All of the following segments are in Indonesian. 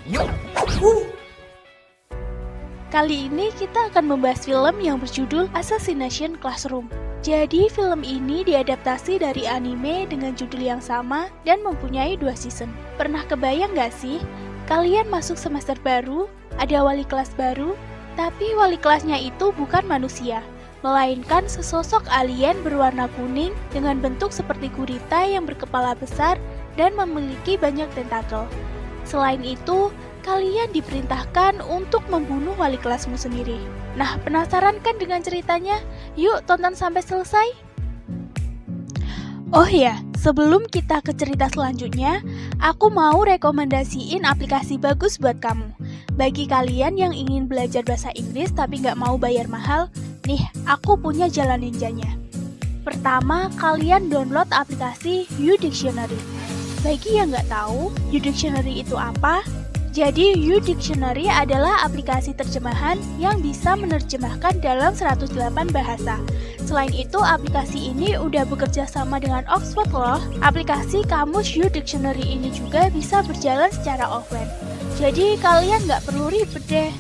Yuk. Kali ini kita akan membahas film yang berjudul Assassination Classroom. Jadi film ini diadaptasi dari anime dengan judul yang sama dan mempunyai 2 season. Pernah kebayang gak sih? Kalian masuk semester baru, ada wali kelas baru, tapi wali kelasnya itu bukan manusia, melainkan sesosok alien berwarna kuning dengan bentuk seperti gurita yang berkepala besar dan memiliki banyak tentakel. Selain itu, kalian diperintahkan untuk membunuh wali kelasmu sendiri. Nah, penasaran kan dengan ceritanya? Yuk tonton sampai selesai. Oh ya, sebelum kita ke cerita selanjutnya, aku mau rekomendasiin aplikasi bagus buat kamu. Bagi kalian yang ingin belajar bahasa Inggris tapi nggak mau bayar mahal, nih, aku punya jalan ninjanya. Pertama, kalian download aplikasi U-Dictionary. Bagi yang nggak tahu, U-Dictionary itu apa? Jadi, U-Dictionary adalah aplikasi terjemahan yang bisa menerjemahkan dalam 108 bahasa. Selain itu, aplikasi ini udah bekerja sama dengan Oxford loh. Aplikasi kamus U-Dictionary ini juga bisa berjalan secara offline. Jadi, kalian nggak perlu ribet deh.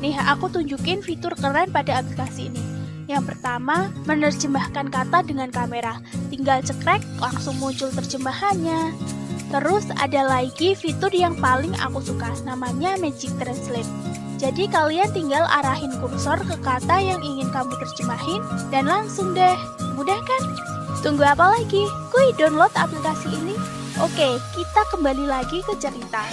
Nih, aku tunjukin fitur keren pada aplikasi ini. Yang pertama, menerjemahkan kata dengan kamera. Tinggal cekrek, langsung muncul terjemahannya. Terus ada lagi fitur yang paling aku suka, namanya Magic Translate. Jadi kalian tinggal arahin kursor ke kata yang ingin kamu terjemahin dan langsung deh. Mudah kan? Tunggu apa lagi? Kuy, download aplikasi ini. Oke, kita kembali lagi ke cerita.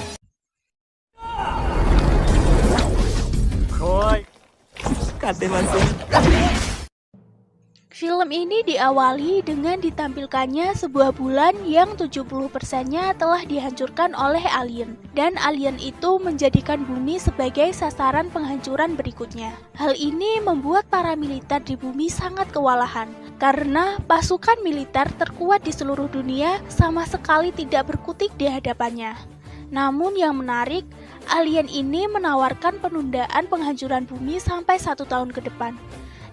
Film ini diawali dengan ditampilkannya sebuah bulan yang 70%-nya telah dihancurkan oleh alien. Dan alien itu menjadikan bumi sebagai sasaran penghancuran berikutnya. Hal ini membuat para militer di bumi sangat kewalahan. Karena pasukan militer terkuat di seluruh dunia sama sekali tidak berkutik di hadapannya. Namun yang menarik, alien ini menawarkan penundaan penghancuran bumi sampai 1 tahun ke depan.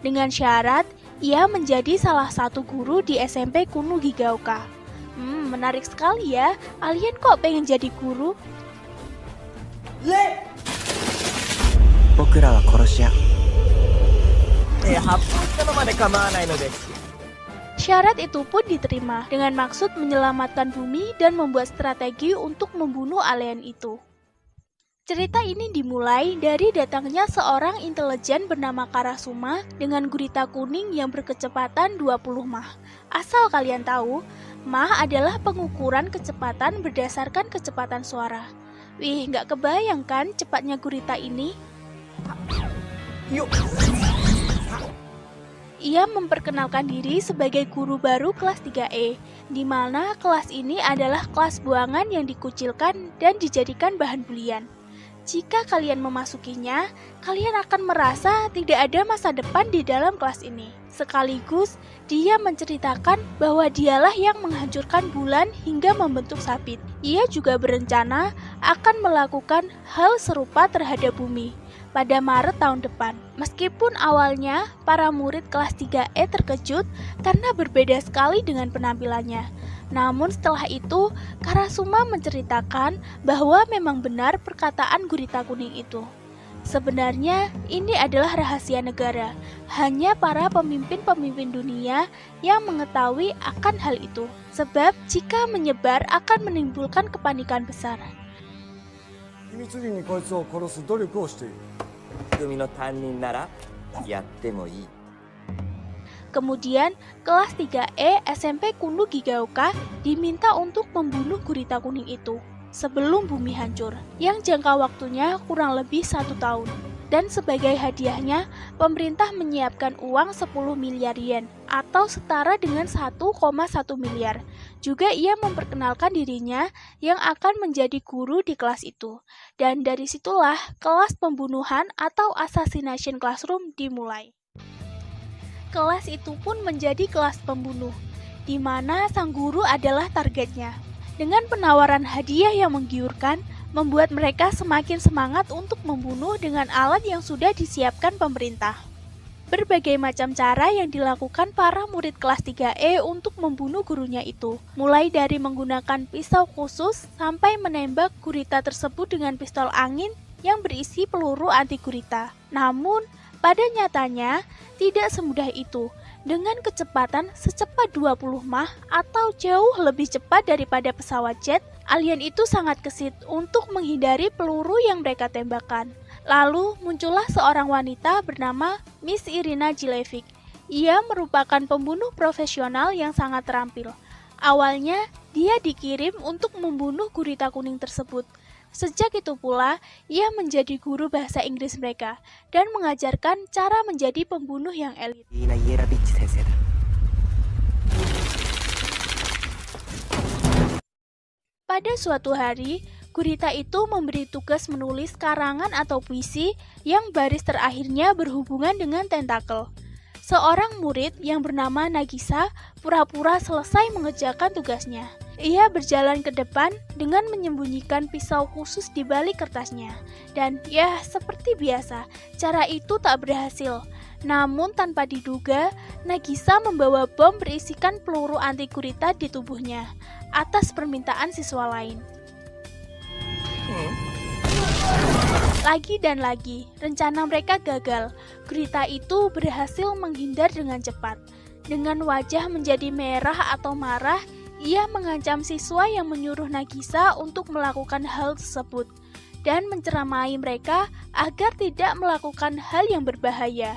Dengan syarat, ia menjadi salah satu guru di SMP Kuno Higaoka. Menarik sekali ya, alien kok pengen jadi guru? Syarat itu pun diterima dengan maksud menyelamatkan bumi dan membuat strategi untuk membunuh alien itu. Cerita ini dimulai dari datangnya seorang intelijen bernama Karasuma dengan gurita kuning yang berkecepatan 20 mach. Asal kalian tahu, mach adalah pengukuran kecepatan berdasarkan kecepatan suara. Wih, nggak kebayang kan cepatnya gurita ini? Yuk. Ia memperkenalkan diri sebagai guru baru kelas 3E, di mana kelas ini adalah kelas buangan yang dikucilkan dan dijadikan bahan bulian. Jika kalian memasukinya, kalian akan merasa tidak ada masa depan di dalam kelas ini. Sekaligus, dia menceritakan bahwa dialah yang menghancurkan bulan hingga membentuk sabit. Ia juga berencana akan melakukan hal serupa terhadap bumi pada Maret tahun depan. Meskipun awalnya para murid kelas 3E terkejut karena berbeda sekali dengan penampilannya. Namun setelah itu, Karasuma menceritakan bahwa memang benar perkataan gurita kuning itu. Sebenarnya ini adalah rahasia negara. Hanya para pemimpin-pemimpin dunia yang mengetahui akan hal itu. Sebab jika menyebar akan menimbulkan kepanikan besar. Kemudian, kelas 3E SMP Kuno Higaoka diminta untuk membunuh gurita kuning itu sebelum bumi hancur, yang jangka waktunya kurang lebih 1 tahun. Dan sebagai hadiahnya, pemerintah menyiapkan uang 10 miliar yen atau setara dengan 1,1 miliar. Juga ia memperkenalkan dirinya yang akan menjadi guru di kelas itu. Dan dari situlah kelas pembunuhan atau Assassination Classroom dimulai. Kelas itu pun menjadi kelas pembunuh, di mana sang guru adalah targetnya. Dengan penawaran hadiah yang menggiurkan, membuat mereka semakin semangat untuk membunuh dengan alat yang sudah disiapkan pemerintah. berbagai macam cara yang dilakukan para murid kelas 3E untuk membunuh gurunya itu. Mulai dari menggunakan pisau khusus sampai menembak gurita tersebut dengan pistol angin yang berisi peluru anti gurita. Namun, pada nyatanya tidak semudah itu. Dengan kecepatan secepat 20 mach atau jauh lebih cepat daripada pesawat jet, alien itu sangat gesit untuk menghindari peluru yang mereka tembakkan. Lalu muncullah seorang wanita bernama Miss Irina Jilevic. Ia merupakan pembunuh profesional yang sangat terampil. Awalnya, dia dikirim untuk membunuh gurita kuning tersebut. Sejak itu pula, ia menjadi guru bahasa Inggris mereka dan mengajarkan cara menjadi pembunuh yang elit. Pada suatu hari, gurita itu memberi tugas menulis karangan atau puisi yang baris terakhirnya berhubungan dengan tentakel. Seorang murid yang bernama Nagisa pura-pura selesai mengerjakan tugasnya. Ia berjalan ke depan dengan menyembunyikan pisau khusus di balik kertasnya. Dan ya, seperti biasa, cara itu tak berhasil. Namun tanpa diduga, Nagisa membawa bom berisikan peluru anti gurita di tubuhnya atas permintaan siswa lain. Lagi dan lagi, rencana mereka gagal. Gurita itu berhasil menghindar dengan cepat. Dengan wajah menjadi merah atau marah, ia mengancam siswa yang menyuruh Nagisa untuk melakukan hal tersebut dan menceramai mereka agar tidak melakukan hal yang berbahaya.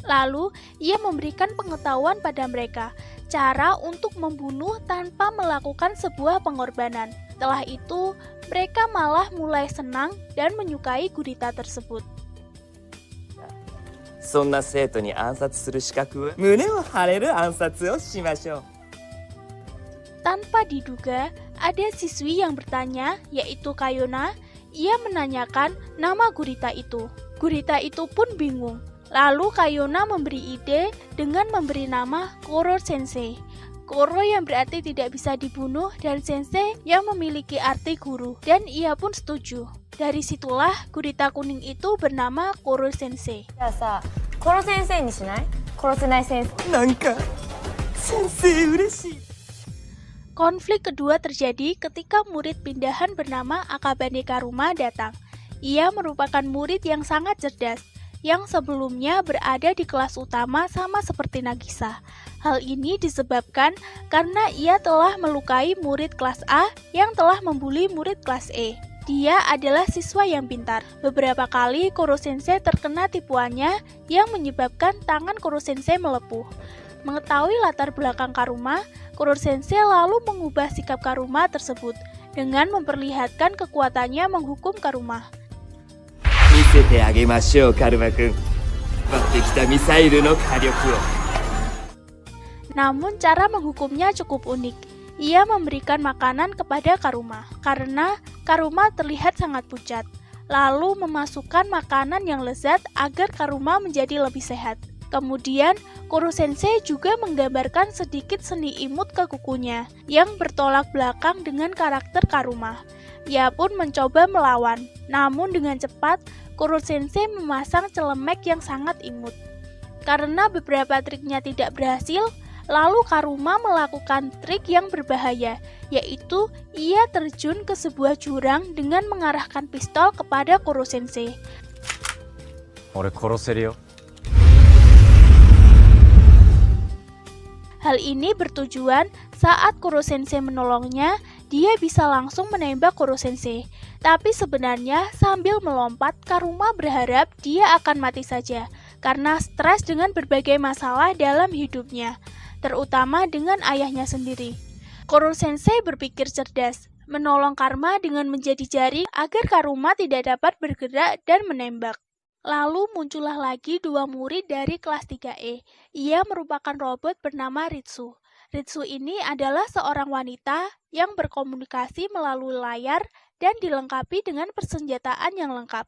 Lalu, ia memberikan pengetahuan pada mereka, cara untuk membunuh tanpa melakukan sebuah pengorbanan. Setelah itu, mereka malah mulai senang dan menyukai gurita tersebut. そんな生徒に暗殺する資格は胸を張れる暗殺をしましょう Tanpa diduga, ada siswi yang bertanya, yaitu Kayona. Ia menanyakan nama gurita itu. Gurita itu pun bingung. Lalu Kayona memberi ide dengan memberi nama Koro Sensei. Koro yang berarti tidak bisa dibunuh dan Sensei yang memiliki arti guru. Dan ia pun setuju. Dari situlah gurita kuning itu bernama Koro Sensei. じゃあさ、殺先生にしない？殺せない先生。なんか先生嬉しい Konflik kedua terjadi ketika murid pindahan bernama Akabane Karuma datang. Ia merupakan murid yang sangat cerdas, yang sebelumnya berada di kelas utama sama seperti Nagisa. Hal ini disebabkan karena ia telah melukai murid kelas A yang telah membuli murid kelas E. Dia adalah siswa yang pintar. Beberapa kali Koro Sensei terkena tipuannya yang menyebabkan tangan Koro Sensei melepuh. Mengetahui latar belakang Karuma, Koro Sensei lalu mengubah sikap Karuma tersebut dengan memperlihatkan kekuatannya menghukum Karuma. 見せてあげましょうカルマくん待ってきたミサイルの火力を Namun cara menghukumnya cukup unik. Ia memberikan makanan kepada Karuma karena Karuma terlihat sangat pucat. Lalu memasukkan makanan yang lezat agar Karuma menjadi lebih sehat. Kemudian, Koro Sensei juga menggambarkan sedikit seni imut ke kukunya yang bertolak belakang dengan karakter Karuma. Ia pun mencoba melawan, namun dengan cepat Koro Sensei memasang celemek yang sangat imut. Karena beberapa triknya tidak berhasil, lalu Karuma melakukan trik yang berbahaya, yaitu ia terjun ke sebuah jurang dengan mengarahkan pistol kepada Koro Sensei. 俺殺せるよ Hal ini bertujuan saat Koro Sensei menolongnya, dia bisa langsung menembak Koro Sensei. Tapi sebenarnya sambil melompat, Karuma berharap dia akan mati saja karena stres dengan berbagai masalah dalam hidupnya, terutama dengan ayahnya sendiri. Koro Sensei berpikir cerdas, menolong Karma dengan menjadi jaring agar Karuma tidak dapat bergerak dan menembak. Lalu muncullah lagi dua murid dari kelas 3E. Ia merupakan robot bernama Ritsu. Ritsu ini adalah seorang wanita yang berkomunikasi melalui layar dan dilengkapi dengan persenjataan yang lengkap.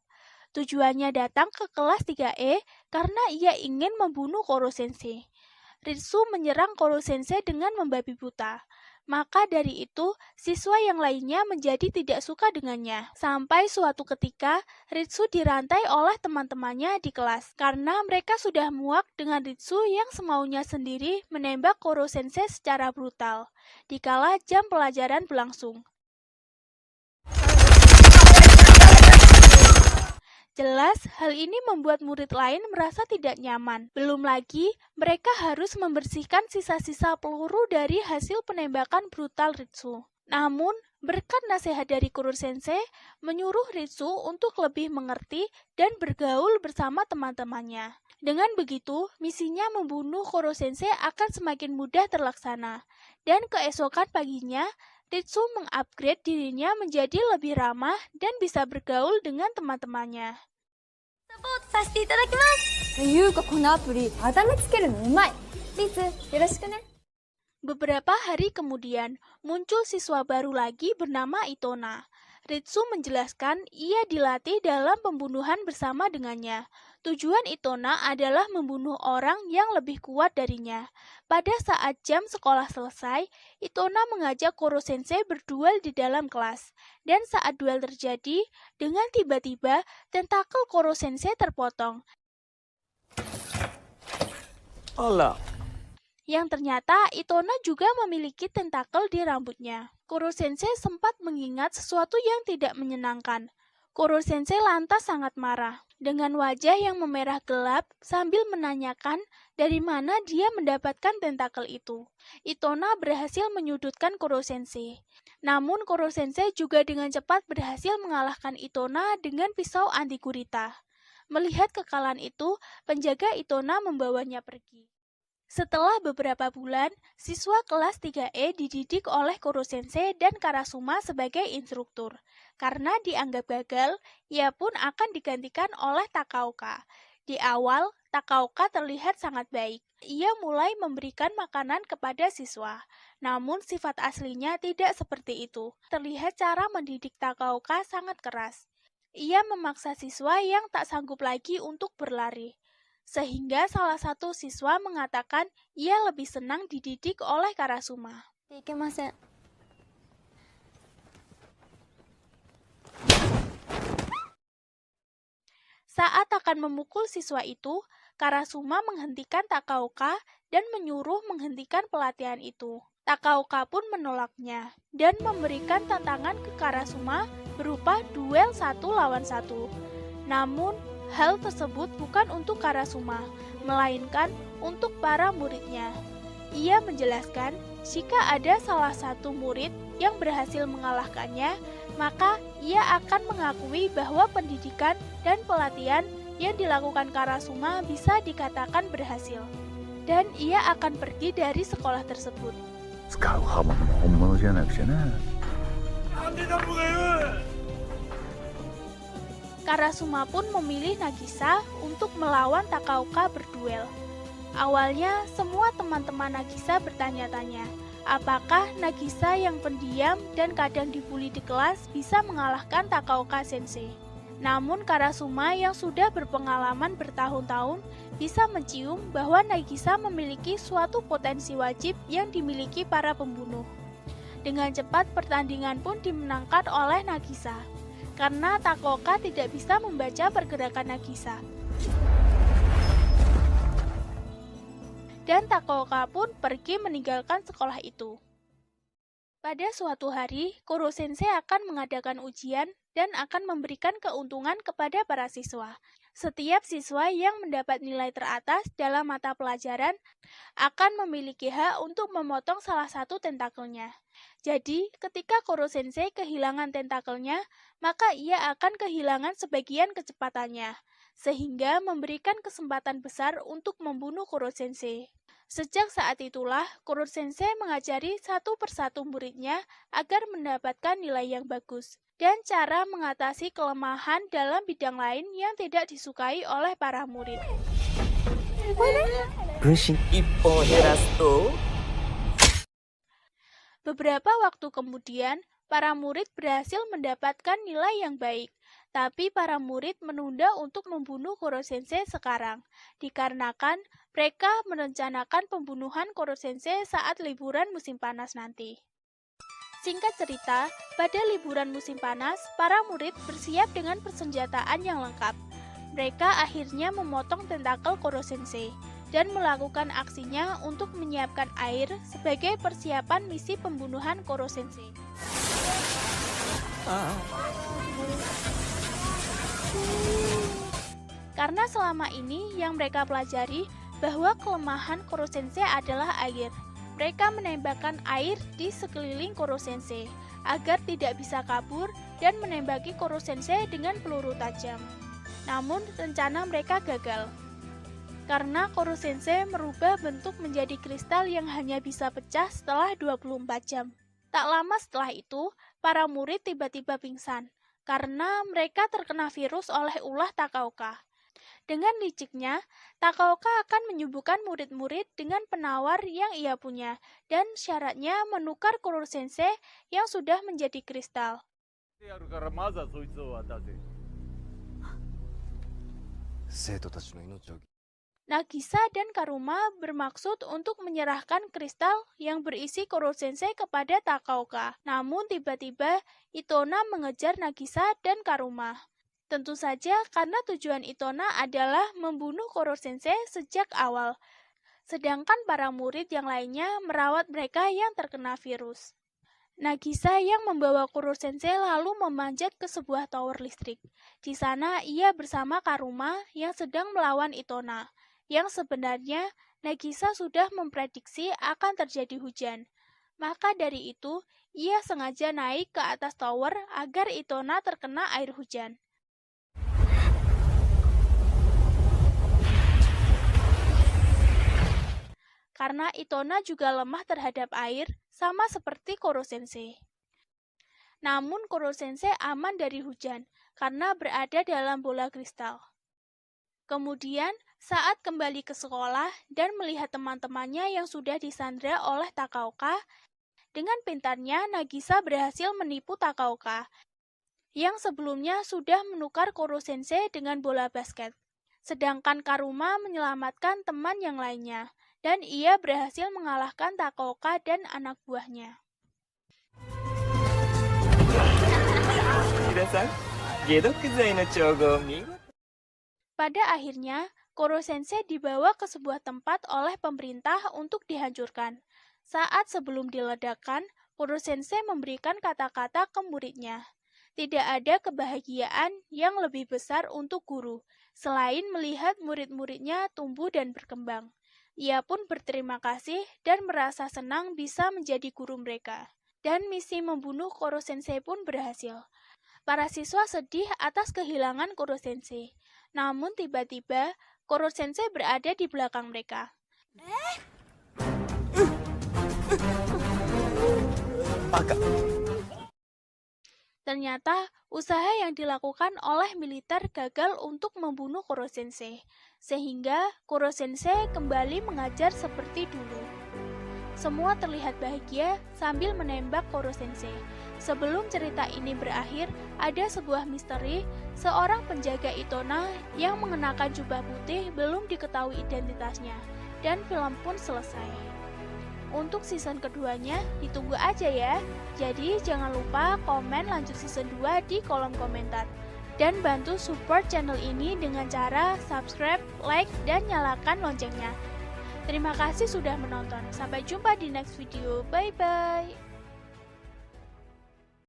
Tujuannya datang ke kelas 3E karena ia ingin membunuh Koro Sensei. Ritsu menyerang Koro Sensei dengan membabi buta. Maka dari itu, siswa yang lainnya menjadi tidak suka dengannya. Sampai suatu ketika, Ritsu dirantai oleh teman-temannya di kelas karena mereka sudah muak dengan Ritsu yang semaunya sendiri menembak Koro Sensei secara brutal dikala jam pelajaran berlangsung. Jelas, hal ini membuat murid lain merasa tidak nyaman. Belum lagi, mereka harus membersihkan sisa-sisa peluru dari hasil penembakan brutal Ritsu. Namun, berkat nasihat dari Koro Sensei, menyuruh Ritsu untuk lebih mengerti dan bergaul bersama teman-temannya. Dengan begitu, misinya membunuh Koro Sensei akan semakin mudah terlaksana. Dan keesokan paginya, Ritsu mengupgrade dirinya menjadi lebih ramah dan bisa bergaul dengan teman-temannya. サポートさせていただきます。ゆうかこのアプリあだ名つけるのうまい。リツよろしくね。 Beberapa hari kemudian, muncul siswa baru lagi bernama Itona. Ritsu menjelaskan ia dilatih dalam pembunuhan bersama dengannya. Tujuan Itona adalah membunuh orang yang lebih kuat darinya. Pada saat jam sekolah selesai, Itona mengajak Koro Sensei berduel di dalam kelas. Dan saat duel terjadi, dengan tiba-tiba tentakel Koro Sensei terpotong. Alah. Yang ternyata Itona juga memiliki tentakel di rambutnya. Koro Sensei sempat mengingat sesuatu yang tidak menyenangkan. Koro Sensei lantas sangat marah, dengan wajah yang memerah gelap sambil menanyakan dari mana dia mendapatkan tentakel itu. Itona berhasil menyudutkan Koro Sensei. Namun Koro Sensei juga dengan cepat berhasil mengalahkan Itona dengan pisau anti gurita. Melihat kekalahan itu, penjaga Itona membawanya pergi. Setelah beberapa bulan, siswa kelas 3E dididik oleh Koro Sensei dan Karasuma sebagai instruktur. Karena dianggap gagal, ia pun akan digantikan oleh Takaoka. Di awal, Takaoka terlihat sangat baik. Ia mulai memberikan makanan kepada siswa. Namun sifat aslinya tidak seperti itu. Terlihat cara mendidik Takaoka sangat keras. Ia memaksa siswa yang tak sanggup lagi untuk berlari. Sehingga salah satu siswa mengatakan ia lebih senang dididik oleh Karasuma. Saat akan memukul siswa itu, Karasuma menghentikan Takaoka dan menyuruh menghentikan pelatihan itu. Takaoka pun menolaknya dan memberikan tantangan ke Karasuma berupa duel 1 lawan 1. Namun, hal tersebut bukan untuk Karasuma, melainkan untuk para muridnya. Ia menjelaskan, jika ada salah satu murid yang berhasil mengalahkannya, maka ia akan mengakui bahwa pendidikan dan pelatihan yang dilakukan Karasuma bisa dikatakan berhasil. Dan ia akan pergi dari sekolah tersebut. Karasuma pun memilih Nagisa untuk melawan Takaoka berduel. Awalnya, semua teman-teman Nagisa bertanya-tanya, apakah Nagisa yang pendiam dan kadang dibully di kelas bisa mengalahkan Takaoka Sensei. Namun Karasuma yang sudah berpengalaman bertahun-tahun bisa mencium bahwa Nagisa memiliki suatu potensi wajib yang dimiliki para pembunuh. Dengan cepat pertandingan pun dimenangkan oleh Nagisa. Karena Takaoka tidak bisa membaca pergerakan Nagisa. Dan Takaoka pun pergi meninggalkan sekolah itu. Pada suatu hari, Koro Sensei akan mengadakan ujian dan akan memberikan keuntungan kepada para siswa. Setiap siswa yang mendapat nilai teratas dalam mata pelajaran akan memiliki hak untuk memotong salah satu tentakelnya. Jadi, ketika Koro Sensei kehilangan tentakelnya, maka ia akan kehilangan sebagian kecepatannya, sehingga memberikan kesempatan besar untuk membunuh Koro Sensei. Sejak saat itulah, Koro Sensei mengajari satu persatu muridnya agar mendapatkan nilai yang bagus, dan cara mengatasi kelemahan dalam bidang lain yang tidak disukai oleh para murid. Beberapa waktu kemudian, para murid berhasil mendapatkan nilai yang baik. Tapi para murid menunda untuk membunuh Koro Sensei sekarang, dikarenakan mereka merencanakan pembunuhan Koro Sensei saat liburan musim panas nanti. Singkat cerita, pada liburan musim panas, para murid bersiap dengan persenjataan yang lengkap. Mereka akhirnya memotong tentakel Koro Sensei dan melakukan aksinya untuk menyiapkan air sebagai persiapan misi pembunuhan Koro Sensei. Karena selama ini yang mereka pelajari bahwa kelemahan Koro Sensei adalah air, mereka menembakkan air di sekeliling Koro Sensei agar tidak bisa kabur dan menembaki Koro Sensei dengan peluru tajam. Namun rencana mereka gagal. Karena Koro Sensei merubah bentuk menjadi kristal yang hanya bisa pecah setelah 24 jam. Tak lama setelah itu, para murid tiba-tiba pingsan karena mereka terkena virus oleh ulah Takaoka. Dengan liciknya, Takaoka akan menyembuhkan murid-murid dengan penawar yang ia punya, dan syaratnya menukar Koro Sensei yang sudah menjadi kristal. Nagisa dan Karuma bermaksud untuk menyerahkan kristal yang berisi Koro Sensei kepada Takaoka. Namun tiba-tiba Itona mengejar Nagisa dan Karuma. Tentu saja karena tujuan Itona adalah membunuh Koro Sensei sejak awal, sedangkan para murid yang lainnya merawat mereka yang terkena virus. Nagisa yang membawa Koro Sensei lalu memanjat ke sebuah tower listrik. Di sana ia bersama Karuma yang sedang melawan Itona, yang sebenarnya Nagisa sudah memprediksi akan terjadi hujan. Maka dari itu, ia sengaja naik ke atas tower agar Itona terkena air hujan. Karena Itona juga lemah terhadap air, sama seperti Koro Sensei. Namun Koro Sensei aman dari hujan, karena berada dalam bola kristal. Kemudian, saat kembali ke sekolah dan melihat teman-temannya yang sudah disandra oleh Takaoka, dengan pintarnya Nagisa berhasil menipu Takaoka, yang sebelumnya sudah menukar Koro Sensei dengan bola basket. Sedangkan Karuma menyelamatkan teman yang lainnya, dan ia berhasil mengalahkan Takaoka dan anak buahnya. Pada akhirnya, Koro Sensei dibawa ke sebuah tempat oleh pemerintah untuk dihancurkan. Saat sebelum diledakkan, Koro Sensei memberikan kata-kata ke muridnya. Tidak ada kebahagiaan yang lebih besar untuk guru, selain melihat murid-muridnya tumbuh dan berkembang. Ia pun berterima kasih dan merasa senang bisa menjadi guru mereka. Dan misi membunuh Koro Sensei pun berhasil. Para siswa sedih atas kehilangan Koro Sensei. Namun tiba-tiba, Koro Sensei berada di belakang mereka. Ternyata, usaha yang dilakukan oleh militer gagal untuk membunuh Koro Sensei, sehingga Koro Sensei kembali mengajar seperti dulu. Semua terlihat bahagia sambil menembak Koro Sensei. Sebelum cerita ini berakhir, ada sebuah misteri, seorang penjaga Itona yang mengenakan jubah putih belum diketahui identitasnya, dan film pun selesai. Untuk season keduanya, ditunggu aja ya. Jadi jangan lupa komen lanjut season 2 di kolom komentar. Dan bantu support channel ini dengan cara subscribe, like, dan nyalakan loncengnya. Terima kasih sudah menonton. Sampai jumpa di next video. Bye-bye.